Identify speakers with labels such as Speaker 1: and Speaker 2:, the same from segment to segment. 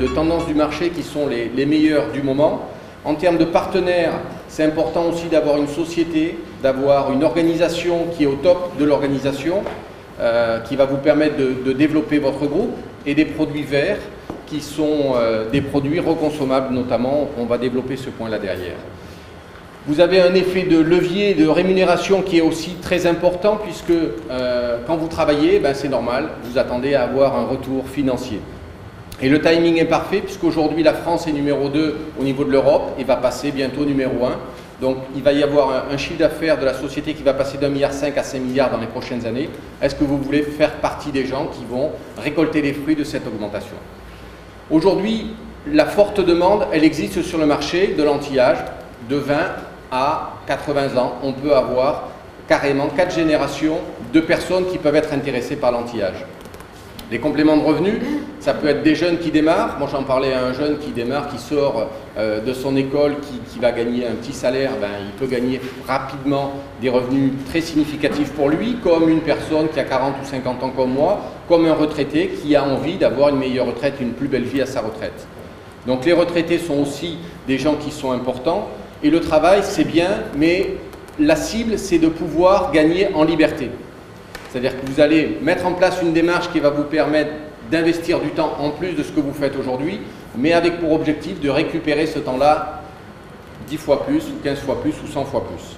Speaker 1: de tendances du marché qui sont les meilleures du moment. En termes de partenaires, c'est important aussi d'avoir une société, d'avoir une organisation qui est au top de l'organisation, qui va vous permettre de développer votre groupe, et des produits verts qui sont des produits reconsommables notamment. On va développer ce point-là derrière. Vous avez un effet de levier de rémunération qui est aussi très important puisque quand vous travaillez, c'est normal, vous attendez à avoir un retour financier. Et le timing est parfait puisqu'aujourd'hui la France est numéro 2 au niveau de l'Europe et va passer bientôt numéro 1. Donc il va y avoir un chiffre d'affaires de la société qui va passer d'1,5 milliard à 5 milliards dans les prochaines années. Est-ce que vous voulez faire partie des gens qui vont récolter les fruits de cette augmentation? Aujourd'hui, la forte demande, elle existe sur le marché de l'anti-âge. De 20 à 80 ans, on peut avoir carrément 4 générations de personnes qui peuvent être intéressées par l'anti-âge. Les compléments de revenus, ça peut être des jeunes qui démarrent. Moi, j'en parlais à un jeune qui démarre, qui sort de son école, qui va gagner un petit salaire. Il peut gagner rapidement des revenus très significatifs pour lui, comme une personne qui a 40 ou 50 ans comme moi, comme un retraité qui a envie d'avoir une meilleure retraite, une plus belle vie à sa retraite. Donc les retraités sont aussi des gens qui sont importants. Et le travail, c'est bien, mais la cible, c'est de pouvoir gagner en liberté. C'est-à-dire que vous allez mettre en place une démarche qui va vous permettre d'investir du temps en plus de ce que vous faites aujourd'hui, mais avec pour objectif de récupérer ce temps-là 10 fois plus, ou 15 fois plus, ou 100 fois plus.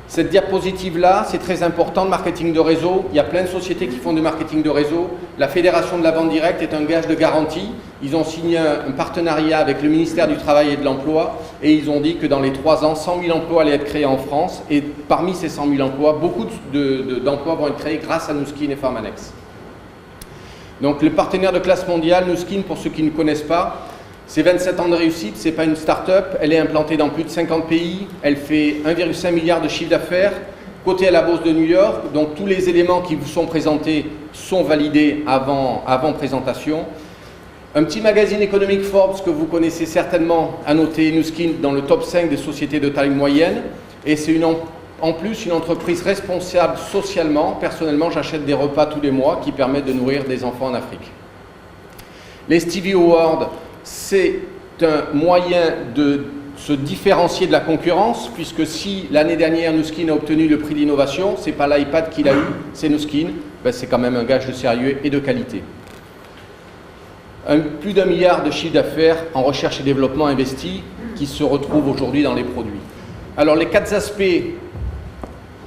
Speaker 1: Cette diapositive-là, c'est très important, le marketing de réseau. Il y a plein de sociétés qui font du marketing de réseau. La Fédération de la vente directe est un gage de garantie. Ils ont signé un partenariat avec le ministère du Travail et de l'Emploi et ils ont dit que dans les 3 ans, 100 000 emplois allaient être créés en France. Et parmi ces 100 000 emplois, beaucoup d'emplois vont être créés grâce à Nu Skin et Pharmanex. Donc le partenaire de classe mondiale, Nu Skin, pour ceux qui ne connaissent pas, c'est 27 ans de réussite, ce n'est pas une start-up, elle est implantée dans plus de 50 pays, elle fait 1,5 milliard de chiffre d'affaires, cotée à la bourse de New York, donc tous les éléments qui vous sont présentés sont validés avant présentation. Un petit magazine économique Forbes que vous connaissez certainement a noté Nu Skin dans le top 5 des sociétés de taille moyenne, et c'est en plus une entreprise responsable socialement. Personnellement, j'achète des repas tous les mois qui permettent de nourrir des enfants en Afrique. Les Stevie Awards, c'est un moyen de se différencier de la concurrence, puisque si l'année dernière Nu Skin a obtenu le prix d'innovation, ce n'est pas l'iPad qu'il a eu, c'est Nu Skin, c'est quand même un gage de sérieux et de qualité. Plus d'1 milliard de chiffre d'affaires en recherche et développement investi qui se retrouve aujourd'hui dans les produits. Alors les 4 aspects,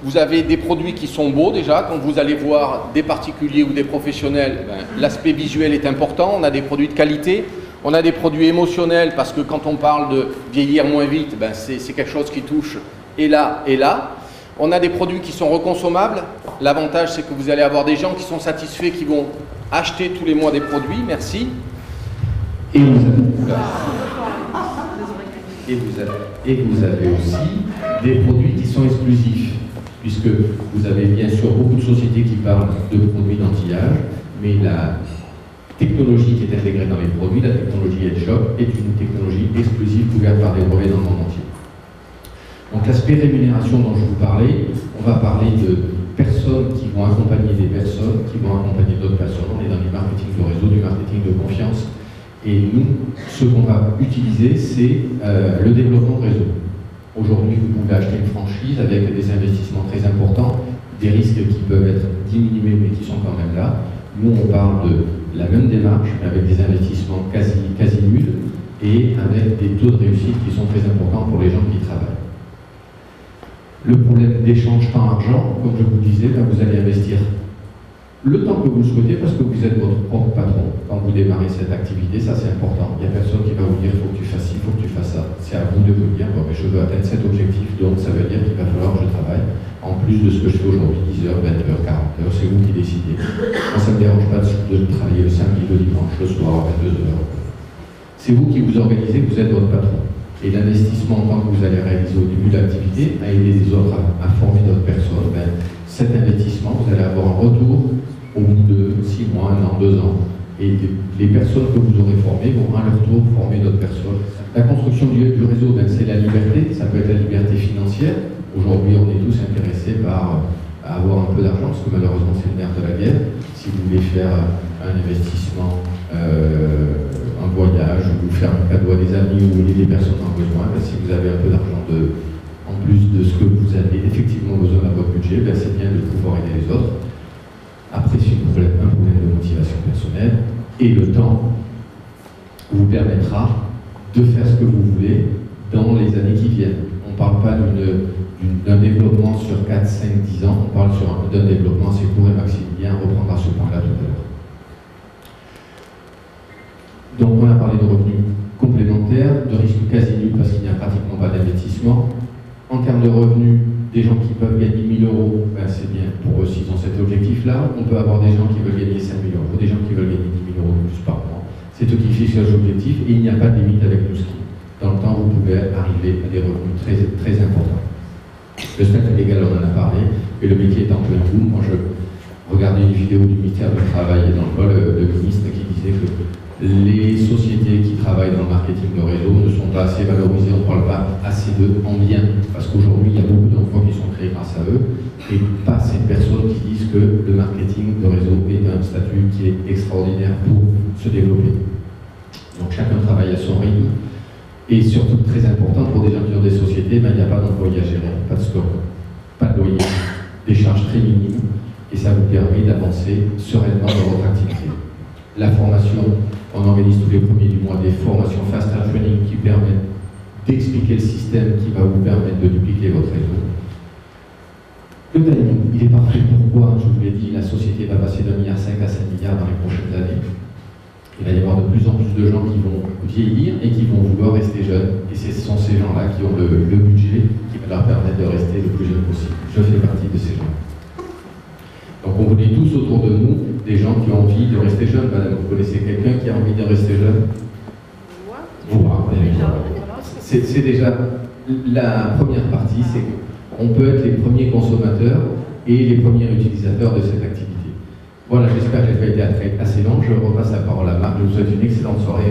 Speaker 1: vous avez des produits qui sont beaux déjà, quand vous allez voir des particuliers ou des professionnels, l'aspect visuel est important, on a des produits de qualité. On a des produits émotionnels parce que quand on parle de vieillir moins vite, c'est quelque chose qui touche et là et là. On a des produits qui sont reconsommables. L'avantage, c'est que vous allez avoir des gens qui sont satisfaits, qui vont acheter tous les mois des produits. Merci. Et vous avez aussi des produits qui sont exclusifs, puisque vous avez bien sûr beaucoup de sociétés qui parlent de produits d'anti-âge, mais la technologie qui est intégrée dans les produits, la technologie Headshop, est une technologie exclusive couverte par des brevets dans le monde entier. Donc l'aspect rémunération dont je vous parlais, on va parler de personnes qui vont accompagner des personnes, qui vont accompagner d'autres personnes. On est dans du marketing de réseau, du marketing de confiance. Et nous, ce qu'on va utiliser, c'est le développement de réseau. Aujourd'hui, vous pouvez acheter une franchise avec des investissements très importants, des risques qui peuvent être diminués mais qui sont quand même là. Nous, on parle de la même démarche, mais avec des investissements quasi nuls et avec des taux de réussite qui sont très importants pour les gens qui travaillent. Le problème d'échange temps-argent, comme je vous disais, vous allez investir le temps que vous souhaitez parce que vous êtes votre propre patron. Quand vous démarrez cette activité, ça c'est important. Il n'y a personne qui va vous dire il faut que tu fasses ci, il faut que tu fasses ça. C'est à vous de vous dire je veux atteindre cet objectif, donc ça veut dire qu'il va falloir que je travaille en plus de ce que je fais aujourd'hui, 10 heures, 20 heures, 40 heures, c'est vous qui décidez. Moi ça ne me dérange pas de travailler le samedi, le dimanche, le soir, à 22 heures. C'est vous qui vous organisez, vous êtes votre patron. Et l'investissement en tant que vous allez réaliser au début de l'activité, à aider les autres à former d'autres personnes, cet investissement, vous allez avoir un retour au bout de 6 mois, 1 an, 2 ans. Et les personnes que vous aurez formées vont à leur tour former d'autres personnes. La construction du réseau, c'est la liberté, ça peut être la liberté financière. Aujourd'hui, on est tous intéressés par avoir un peu d'argent, parce que malheureusement, c'est le nerf de la guerre. Si vous voulez faire un investissement un
Speaker 2: voyage, ou faire un cadeau à des amis, ou aider des personnes en besoin, ben, si vous avez un peu d'argent en plus de ce que vous avez effectivement besoin dans votre budget, ben, c'est bien de pouvoir aider les autres. Après, c'est un problème de motivation personnelle, et le temps vous permettra de faire ce que vous voulez dans les années qui viennent. On ne parle pas d'un développement sur 4, 5, 10 ans, on parle d'un développement assez court, et Maximilien reprendra ce point-là tout à l'heure. Donc on a parlé de revenus complémentaires, de risques quasi nuls parce qu'il n'y a pratiquement pas d'investissement. En termes de revenus, des gens qui peuvent gagner 1 000 €, ben c'est bien pour eux s'ils ont cet objectif-là. On peut avoir des gens qui veulent gagner 5 000 €, des gens qui veulent gagner 10 000 € de plus par mois. C'est eux qui fixent leurs objectifs et il n'y a pas de limite avec nous ski. Dans le temps, vous pouvez arriver à des revenus très, très importants. Le statut légal, on en a parlé, et le métier est en plein boom. Moi, je regardais une vidéo du ministère du Travail et dans le ministre qui disait que les sociétés qui travaillent dans le marketing de réseau ne sont pas assez valorisées, on ne parle pas assez d'eux en bien, parce qu'aujourd'hui, il y a beaucoup d'emplois qui sont créés grâce à eux, et pas ces personnes qui disent que le marketing de réseau est un statut qui est extraordinaire pour se développer. Donc chacun travaille à son rythme, et surtout très important pour des gens qui ont des sociétés, ben, il n'y a pas d'employés à gérer, pas de stock, pas de loyer, des charges très minimes, et ça vous permet d'avancer sereinement dans votre activité. La formation, on organise tous les premiers du mois des formations Fast Track Training qui permettent d'expliquer le système qui va vous permettre de dupliquer votre réseau. Le timing, il est parfait. Pourquoi? Je vous l'ai dit, la société va passer d'1,5 milliard à 5 milliards dans les prochaines années. Il va y avoir de plus en plus de gens qui vont vieillir et qui vont vouloir rester jeunes. Et ce sont ces gens-là qui ont le budget qui va leur permettre de rester le plus jeune possible. Je fais partie de ces gens. Donc on voulait tous autour de nous des gens qui ont envie de rester jeunes. Madame, vous connaissez quelqu'un qui a envie de rester jeune? Moi. C'est déjà la première partie, c'est qu'on peut être les premiers consommateurs et les premiers utilisateurs de cette activité. Voilà, j'espère que j'ai pas été assez long. Je repasse la parole à Marc. Je vous souhaite une excellente soirée.